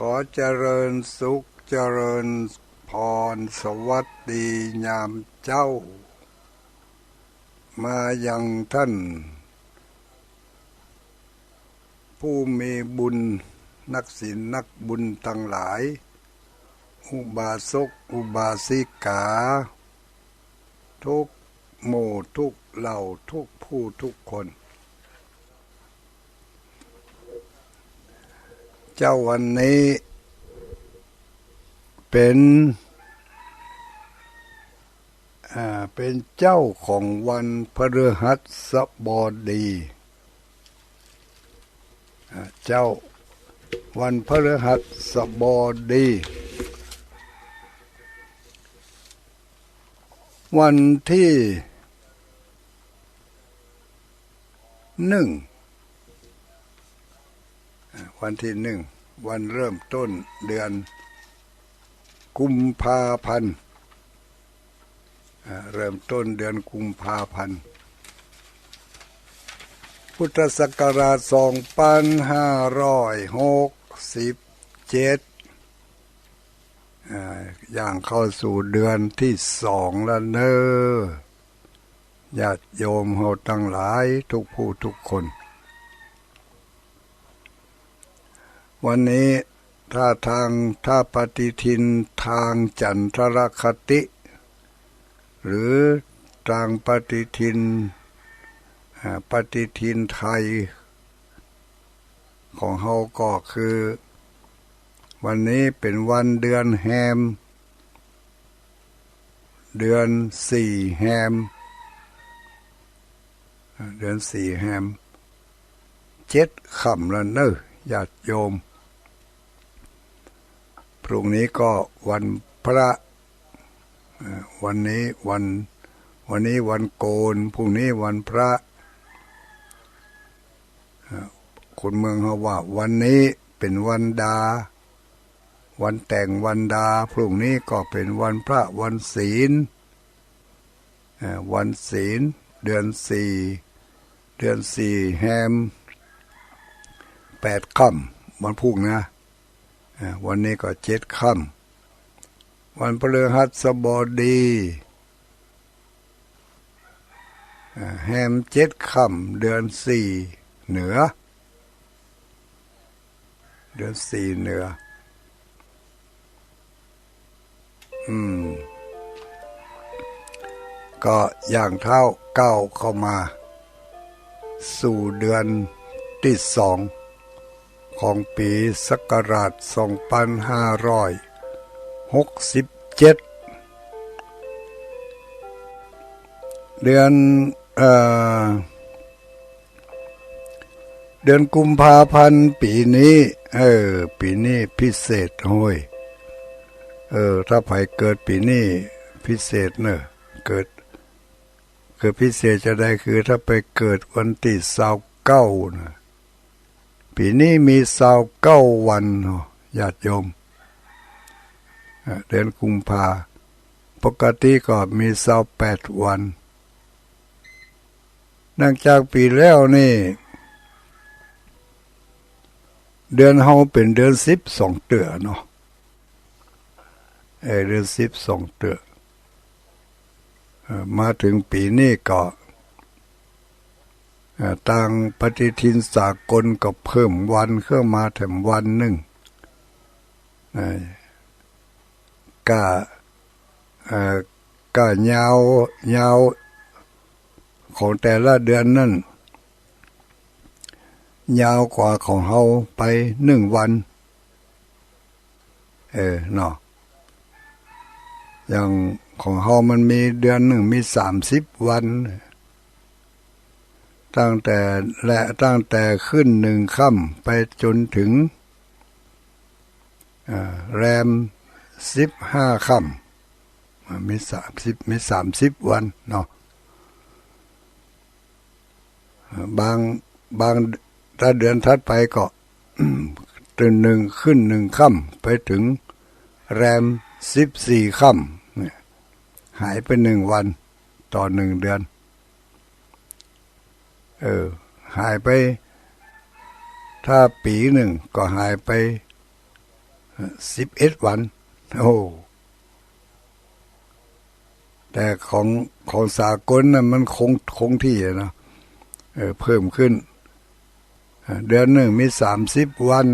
ขอเจริญสุขเจริญพรสวัสดียามเจ้ามายังท่านผู้มีบุญนักศีลนักบุญทั้งหลายอุบาสกอุบาสิกาทุกหมู่ทุกเหล่าทุกผู้ทุกคนเจ้าวันนี้เป็นเจ้าของวันพฤหัสบดีเจ้าวันพฤหัสบดีวันที่1วันเริ่มต้นเดือนกุมภาพันธ์เริ่มต้นเดือนกุมภาพันธ์พุทธศักราช2567อย่างเข้าสู่เดือนที่2แล้วเนอญาติโยมเฮาทั้งหลายทุกผู้ทุกคนวันนี้ถ้าปฏิทินทางจันทรคติหรือทางปฏิทินไทยของเฮาก็คือวันนี้เป็นวันเดือนแฮมเดือน4แฮม7ค่ำแล้วเนอะญาติโยมพรุ่งนี้ก็วันพระวันนี้วันโกนพรุ่งนี้วันพระคนเมืองเขาว่าวันนี้เป็นวันดาวันแต่งวันดาพรุ่งนี้ก็เป็นวันพระวันศีลเดือน4แฮม8ค่ำวันพุ่งนะวันนี้ก็7ค่ำวันพฤหัสบดีแฮม7ค่ำเดือน4เหนือเดือน4เหนือก็อย่างเท่าก้าวเข้ามาสู่เดือนที่2ของปีศักราช2567เดือนกุมภาพันธ์ปีนี้พิเศษโห้ยถ้าใครเกิดปีนี้พิเศษเนอะเกิดพิเศษจะได้คือถ้าไปเกิดวันที่29นะปีนี้มี29วันญาติโยมเดือนกุมภาปกติก็มี28วันเนื่องจากปีแล้วนี่เดือนเฮาเป็นเดือน12เดือนเนาะเดือน12เดือนมาถึงปีนี้ก็ทางปฏิทินสากลก็เพิ่มวันเข้ามาแถมวันหนึ่งก็ยาวของแต่ละเดือนนั่นยาวกว่าของเฮาไป1วันเนาะอย่างของเฮามันมีเดือนหนึ่งมี30วันตั้งแต่ขึ้น1ค่ำไปจนถึงแรม15ค่ำมี30วันเนาะบางถ้าเดือนถัดไปก็ตื่นขึ้น1ค่ำไปถึงแรม14ค่ำเนี่ยหายไป1วันต่อ1เดือนหายไปถ้าปีหนึ่งก็หายไป 11 วันโอ้แต่ของสากลน่ะมันคงที่นะเพิ่มขึ้นเดือนหนึ่งมี30 วัน